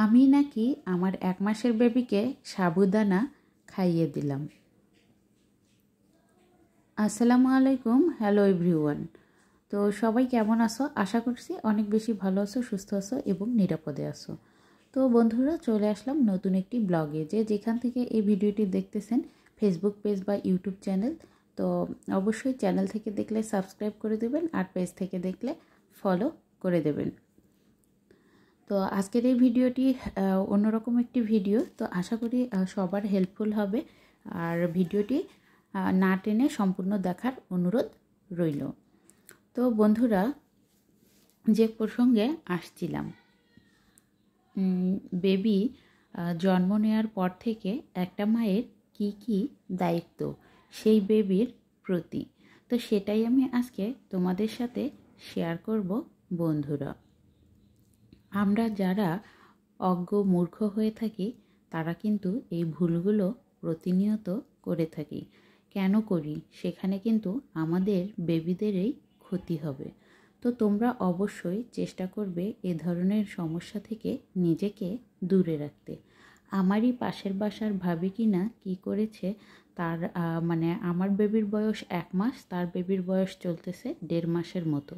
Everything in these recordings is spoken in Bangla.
আমি নাকি আমার 1 মাসের বেবিকে সাবুদানা খাইয়ে দিলাম। আসসালামু আলাইকুম, হ্যালো এভরিওয়ান। তো সবাই কেমন আছো? আশা করছি অনেক বেশি ভালো আছো, সুস্থ আছো এবং নিরাপদে আছো। তো বন্ধুরা, চলে আসলাম নতুন একটি ব্লগে। যেখান থেকে এই ভিডিওটি দেখতেছেন, ফেসবুক পেজ বা ইউটিউব চ্যানেল, তো অবশ্যই চ্যানেল থেকে দেখলে সাবস্ক্রাইব করে দেবেন আর পেজ থেকে দেখলে ফলো করে দেবেন। তো আজকের এই ভিডিওটি অন্যরকম একটি ভিডিও, তো আশা করি সবার হেল্পফুল হবে। আর ভিডিওটি না টেনে সম্পূর্ণ দেখার অনুরোধ রইল। তো বন্ধুরা, যে প্রসঙ্গে আসছিলাম, বেবি জন্ম নেওয়ার পর থেকে একটা মায়ের কি কি দায়িত্ব সেই বেবির প্রতি, তো সেটাই আমি আজকে তোমাদের সাথে শেয়ার করব। বন্ধুরা, আমরা যারা অজ্ঞ মূর্খ হয়ে থাকি তারা কিন্তু এই ভুলগুলো প্রতিনিয়ত করে থাকি। কেন করি? সেখানে কিন্তু আমাদের বেবিদেরই ক্ষতি হবে। তো তোমরা অবশ্যই চেষ্টা করবে এ ধরনের সমস্যা থেকে নিজেকে দূরে রাখতে। আমারই পাশের বাসার ভাবি কিনা কি করেছে, তার আমার বেবির বয়স 1 মাস, তার বেবির বয়স চলতেছে 1.5 মাসের মতো।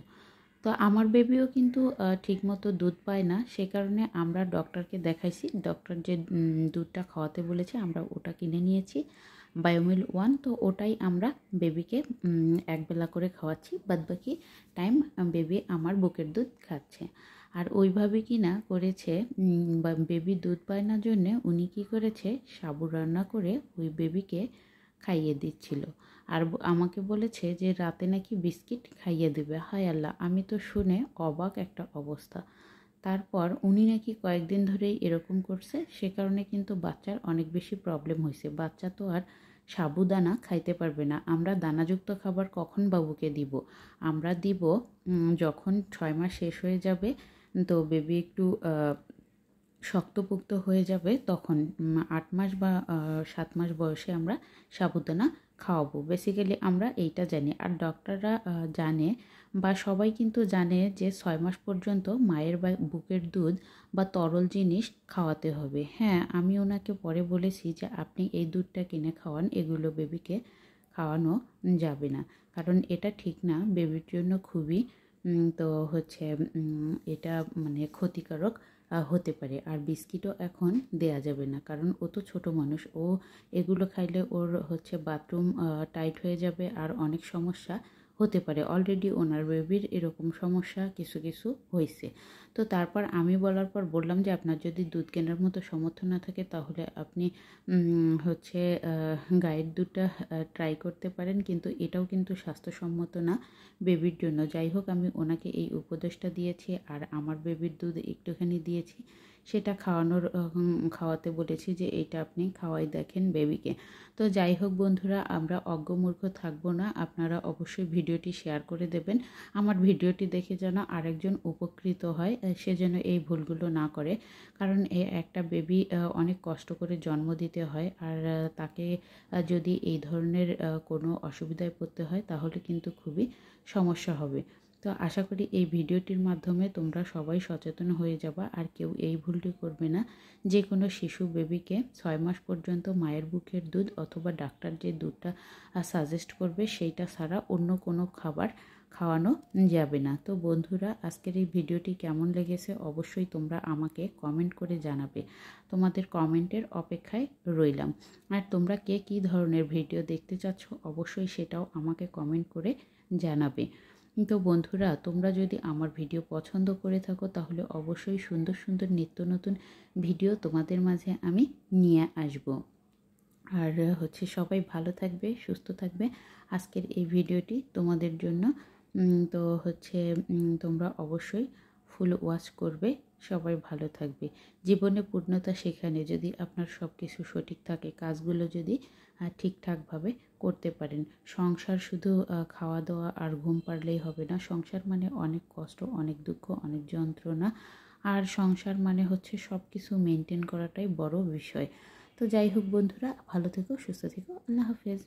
তো আমার বেবিও কিন্তু ঠিকমতো দুধ পায় না, সে কারণে আমরা ডক্টরকে দেখাইছি। ডক্টর যে দুধটা খাওয়াতে বলেছে আমরা ওটা কিনে নিয়েছি, বায়োমিল 1। তো ওটাই আমরা বেবিকে একবেলা করে খাওয়াচ্ছি, বাদবাকি টাইম বেবি আমার বুকের দুধ খাচ্ছে। আর ওইভাবে কি না করেছে, বেবি দুধ পায় না জন্যে উনি কী করেছে, সাবু রান্না করে ওই বেবিকে খাইয়ে দিচ্ছিল। আর আমাকে বলেছে যে রাতে নাকি বিস্কিট খাইয়ে দেবে। হায় আল্লাহ, আমি তো শুনে অবাক একটা অবস্থা। তারপর উনি নাকি কয়েকদিন ধরেই এরকম করছে, সে কারণে কিন্তু বাচ্চার অনেক বেশি প্রবলেম হয়েছে। বাচ্চা তো আর সাবুদানা খাইতে পারবে না। আমরা দানাযুক্ত খাবার কখন বাবুকে দিব? আমরা দিব যখন 6 মাস শেষ হয়ে যাবে, তো বেবি একটু শক্তপোক্ত হয়ে যাবে, তখন 8 মাস বা 7 মাস বয়সে আমরা সাবুদানা খাওয়াবো। বেসিক্যালি আমরা এইটা জানি। আর ডক্টররা জানে বা সবাই কিন্তু জানে যে 6 মাস পর্যন্ত মায়ের বুকের দুধ বা তরল জিনিস খাওয়াতে হবে। হ্যাঁ, আমি ওনাকে পরে বলেছি যে আপনি এই দুধটা কিনে খাওয়ান, এগুলো বেবিকে খাওয়ানো যাবে না, কারণ এটা ঠিক না, বেবির জন্য খুবই তো হচ্ছে এটা ক্ষতিকারক হতে পারে। আর বিস্কিটও এখন দেয়া যাবে না, কারণ ও তো ছোটো মানুষ, ও এগুলো খাইলে ওর হচ্ছে বাথরুম টাইট হয়ে যাবে আর অনেক সমস্যা হতে পারে। অলরেডি ওনার বেবির এরকম সমস্যা কিছু কিছু হয়েছে। তো তারপর আমি বলার পর বললাম যে আপনার যদি দুধ কেনার মতো সামর্থ্য না থাকে তাহলে আপনি হচ্ছে গাইয়ের দুধটা ট্রাই করতে পারেন, কিন্তু এটাও কিন্তু স্বাস্থ্যসম্মত না বেবির জন্য। যাই হোক, আমি ওনাকে এই উপদেশটা দিয়েছি আর আমার বেবির দুধ একটুখানি দিয়েছি, সেটা খাওয়াতে বলেছি যে এটা আপনি খাওয়াই দেখেন বেবিকে। তো যাই হোক বন্ধুরা, আমরা অজ্ঞমূর্খ থাকবো না। আপনারা অবশ্যই ভিডিওটি শেয়ার করে দেবেন, আমার ভিডিওটি দেখে যেন আরেকজন উপকৃত হয়, সে যেন এই ভুলগুলো না করে। কারণ একটা বেবি অনেক কষ্ট করে জন্ম দিতে হয়, আর তাকে যদি এই ধরনের কোনো অসুবিধায় পড়তে হয় তাহলে কিন্তু খুবই সমস্যা হবে। তো আশা করি এই ভিডিওটির মাধ্যমে তোমরা সবাই সচেতন হয়ে যাবা আর কেউ এই ভুলটি করবে না। যে কোনো শিশু বেবিকে 6 মাস পর্যন্ত মায়ের বুকের দুধ অথবা ডাক্তার যে দুধটা সাজেস্ট করবে সেইটা ছাড়া অন্য কোনো খাবার খাওয়ানো যাবে না। তো বন্ধুরা, আজকের এই ভিডিওটি কেমন লেগেছে অবশ্যই তোমরা আমাকে কমেন্ট করে জানাবে। তোমাদের কমেন্টের অপেক্ষায় রইলাম। আর তোমরা কে কী ধরনের ভিডিও দেখতে চাচ্ছ অবশ্যই সেটাও আমাকে কমেন্ট করে জানাবে। তো বন্ধুরা, তোমরা যদি আমার ভিডিও পছন্দ করে থাকো তাহলে অবশ্যই সুন্দর সুন্দর নিত্য নতুন ভিডিও তোমাদের মাঝে আমি নিয়ে আসব। আর হচ্ছে সবাই ভালো থাকবে, সুস্থ থাকবে। আজকের এই ভিডিওটি তোমাদের জন্য। তো হচ্ছে তোমরা অবশ্যই ফুল ওয়াচ করবে। সবাই ভালো থাকবে। জীবনে পূর্ণতা সেখানে যদি আপনার সব কিছু সঠিক থাকে, কাজগুলো যদি ঠিকঠাকভাবে করতে পারেন। সংসার শুধু খাওয়া দাওয়া আর ঘুম পারলেই হবে না। সংসার মানে অনেক কষ্ট, অনেক দুঃখ, অনেক যন্ত্রণা। আর সংসার মানে হচ্ছে সব কিছু মেনটেন করাটাই বড় বিষয়। তো যাই হোক বন্ধুরা, ভালো থেকো, সুস্থ থেকো। আল্লাহ হাফেজ।